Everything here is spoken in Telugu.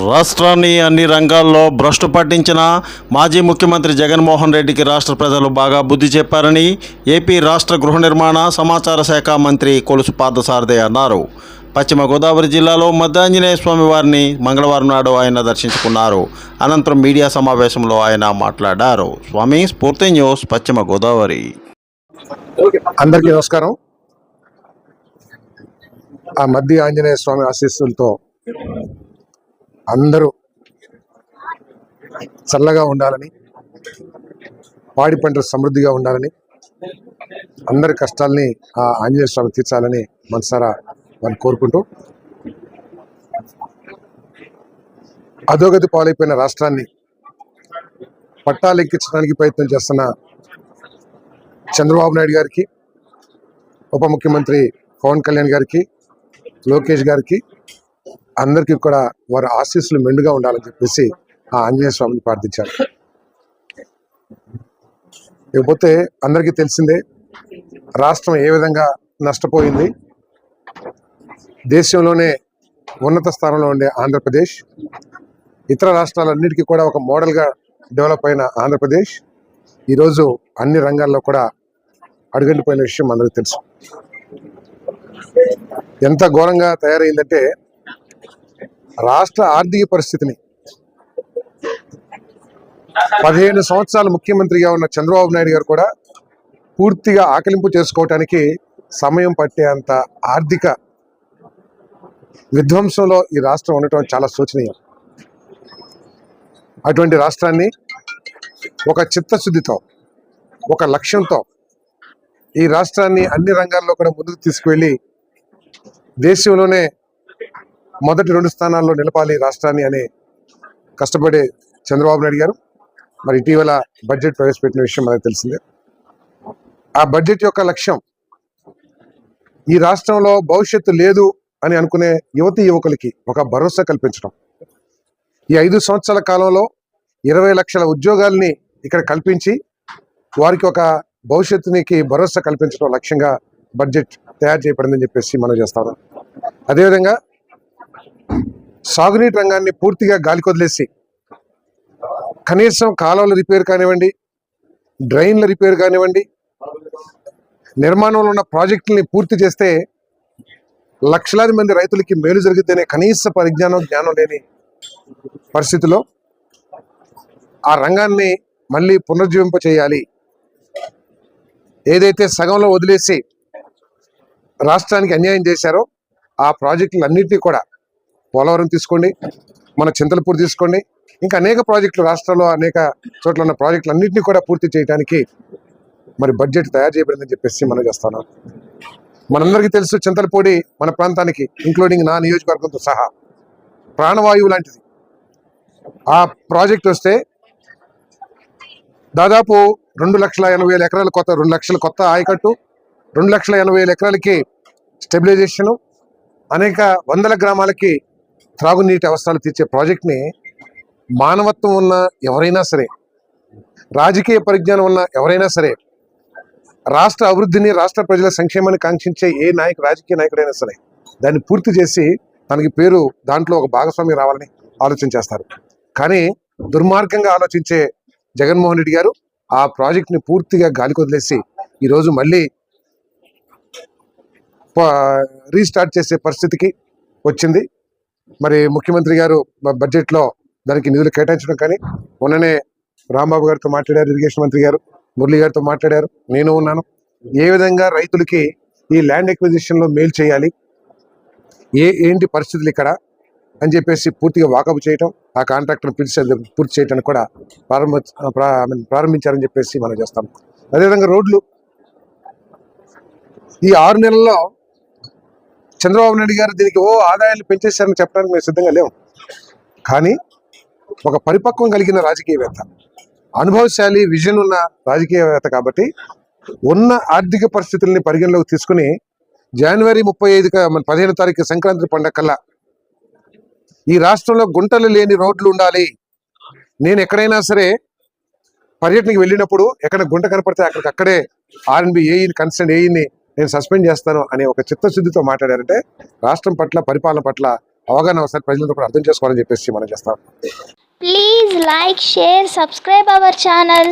రాష్ట్రాన్ని అన్ని రంగాల్లో భ్రష్టు పట్టించిన మాజీ ముఖ్యమంత్రి జగన్మోహన్ రెడ్డికి రాష్ట్ర ప్రజలు బాగా బుద్ధి చెప్పారని ఏపీ రాష్ట్ర గృహ నిర్మాణ సమాచార శాఖ మంత్రి కొలుసు పార్థసారథి అన్నారు. పశ్చిమ గోదావరి జిల్లాలో మద్దాంజనేయ స్వామి వారిని మంగళవారం నాడు ఆయన దర్శించుకున్నారు. అనంతరం మీడియా సమావేశంలో ఆయన మాట్లాడారు. స్వామి స్ఫూర్తి న్యూస్, పశ్చిమ గోదావరి. అందరికీ నమస్కారం. ఆ మధ్య ఆంజనేయ స్వామి ఆశీస్సులతో అందరూ చల్లగా ఉండాలని, పాడి పంటలు సమృద్ధిగా ఉండాలని, అందరి కష్టాలని ఆ ఆంజనేయ స్వామి తీర్చాలని మనసారా వారిని కోరుకుంటూ, అధోగతి పాలైపోయిన రాష్ట్రాన్ని పట్టాలెక్కించడానికి ప్రయత్నం చేస్తున్న చంద్రబాబు నాయుడు గారికి, ఉప ముఖ్యమంత్రి పవన్ కళ్యాణ్ గారికి, లోకేష్ గారికి అందరికీ కూడా వారి ఆశీస్సులు మెండుగా ఉండాలని చెప్పేసి ఆ ఆంజనేయ స్వామిని ప్రార్థించారు. ఇకపోతే అందరికీ తెలిసిందే రాష్ట్రం ఏ విధంగా నష్టపోయింది. దేశంలోనే ఉన్నత స్థానంలో ఉండే ఆంధ్రప్రదేశ్, ఇతర రాష్ట్రాలన్నిటికీ కూడా ఒక మోడల్గా డెవలప్ అయిన ఆంధ్రప్రదేశ్ ఈరోజు అన్ని రంగాల్లో కూడా అడుగంటిపోయిన విషయం అందరికీ తెలుసు. ఎంత ఘోరంగా తయారైందంటే రాష్ట్ర ఆర్థిక పరిస్థితిని 15 సంవత్సరాలు ముఖ్యమంత్రిగా ఉన్న చంద్రబాబు నాయుడు గారు కూడా పూర్తిగా ఆకలింపు చేసుకోవటానికి సమయం పట్టేంత ఆర్థిక విధ్వంసంలో ఈ రాష్ట్రం ఉండటం చాలా శోచనీయం. అటువంటి రాష్ట్రాన్ని ఒక చిత్తశుద్ధితో, ఒక లక్ష్యంతో ఈ రాష్ట్రాన్ని అన్ని రంగాల్లో కూడా ముందుకు తీసుకువెళ్ళి దేశంలోనే మొదటి 2 స్థానాల్లో నిలపాలి రాష్ట్రాన్ని అని కష్టపడే చంద్రబాబు నాయుడు గారు మరి ఇటీవల బడ్జెట్ ప్రవేశపెట్టిన విషయం మనకు తెలిసిందే. ఆ బడ్జెట్ యొక్క లక్ష్యం ఈ రాష్ట్రంలో భవిష్యత్తు లేదు అని అనుకునే యువతీ యువకులకి ఒక భరోసా కల్పించడం. ఈ 5 సంవత్సరాల కాలంలో 20 లక్షల ఉద్యోగాల్ని ఇక్కడ కల్పించి వారికి ఒక భవిష్యత్తునికి భరోసా కల్పించడం లక్ష్యంగా బడ్జెట్ తయారు చేయబడిందని చెప్పేసి మనం చేస్తాం. అదేవిధంగా సాగునీటి రంగాన్ని పూర్తిగా గాలికొదిలేసి కనీసం కాలువల రిపేర్ కానివ్వండి, డ్రైన్ల రిపేర్ కానివ్వండి, నిర్మాణంలో ఉన్న ప్రాజెక్టుల్ని పూర్తి చేస్తే లక్షలాది మంది రైతులకి మేలు జరుగుతుందనే కనీస జ్ఞానం లేని పరిస్థితిలో ఆ రంగాన్ని మళ్ళీ పునరుజ్జీవింప చేయాలి. ఏదైతే సగంలో వదిలేసి రాష్ట్రానికి అన్యాయం చేశారో ఆ ప్రాజెక్టులన్నింటినీ కూడా, పోలవరం తీసుకోండి, మన చింతలపూర్ తీసుకోండి, ఇంకా అనేక ప్రాజెక్టులు రాష్ట్రంలో అనేక చోట్ల ఉన్న ప్రాజెక్టులన్నింటినీ కూడా పూర్తి చేయడానికి మరి బడ్జెట్ తయారు చేయబడిందని చెప్పేసి మనం చేస్తున్నాం. మనందరికీ తెలుసు చింతలపూడి మన ప్రాంతానికి ఇంక్లూడింగ్ నా నియోజకవర్గంతో సహా ప్రాణవాయువు లాంటిది. ఆ ప్రాజెక్ట్ వస్తే దాదాపు 2,80,000 ఎకరాలు కొత్త, 2 లక్షల కొత్త ఆయకట్టు, 2,80,000 ఎకరాలకి స్టెబిలైజేషను, అనేక వందల గ్రామాలకి త్రాగునీటి అవసరాలు తీర్చే ప్రాజెక్ట్ని మానవత్వం ఉన్న ఎవరైనా సరే, రాజకీయ పరిజ్ఞానం ఉన్న ఎవరైనా సరే, రాష్ట్ర అభివృద్ధిని, రాష్ట్ర ప్రజల సంక్షేమాన్ని కాంక్షించే ఏ రాజకీయ నాయకుడైనా సరే దాన్ని పూర్తి చేసి తనకి పేరు దాంట్లో ఒక భాగస్వామి రావాలని ఆలోచన చేస్తారు. కానీ దుర్మార్గంగా ఆలోచించే జగన్మోహన్ రెడ్డి గారు ఆ ప్రాజెక్ట్ని పూర్తిగా గాలికి వదిలేసి ఈరోజు మళ్ళీ రీస్టార్ట్ చేసే పరిస్థితికి వచ్చింది. మరి ముఖ్యమంత్రి గారు బడ్జెట్లో దానికి నిధులు కేటాయించడం కానీ, మొన్ననే రాంబాబు గారితో మాట్లాడారు, ఇరిగేషన్ మంత్రి గారు మురళి గారితో మాట్లాడారు, నేను ఉన్నాను. ఏ విధంగా రైతులకి ఈ ల్యాండ్ ఎక్విజిషన్లో మేలు చేయాలి, ఏంటి పరిస్థితులు ఇక్కడ అని చెప్పేసి పూర్తిగా వాకప్ చేయటం, ఆ కాంట్రాక్టర్ని పూర్తి చేయటానికి కూడా ప్రారంభించారని చెప్పేసి మనం చేస్తాం. అదేవిధంగా రోడ్లు ఈ 6 నెలల్లో చంద్రబాబు నాయుడు గారు దీనికి ఆదాయాలు పెంచేశారని చెప్పడానికి మేము సిద్ధంగా లేవు. కానీ ఒక పరిపక్వం కలిగిన రాజకీయవేత్త, అనుభవశాలి, విజన్ ఉన్న రాజకీయవేత్త కాబట్టి ఉన్న ఆర్థిక పరిస్థితుల్ని పరిగణలోకి తీసుకుని జనవరి 15 తారీఖు సంక్రాంతి పండగ కల్లా ఈ రాష్ట్రంలో గుంటలు లేని రోడ్లు ఉండాలి. నేను ఎక్కడైనా సరే పర్యటనకి వెళ్ళినప్పుడు ఎక్కడ గుంట కనపడితే అక్కడే ఆర్ఎన్బి ఏఈని, కన్సర్న్ ఏఈని నేను సస్పెండ్ చేస్తాను అనే ఒక చిత్తశుద్ధితో మాట్లాడారంటే రాష్ట్రం పట్ల, పరిపాలన పట్ల అవగాహన ఒకసారి ప్రజలందరూ కూడా అర్థం చేసుకోవాలని చెప్పేసి మనం చేస్తాం. Please like, share, subscribe our channel.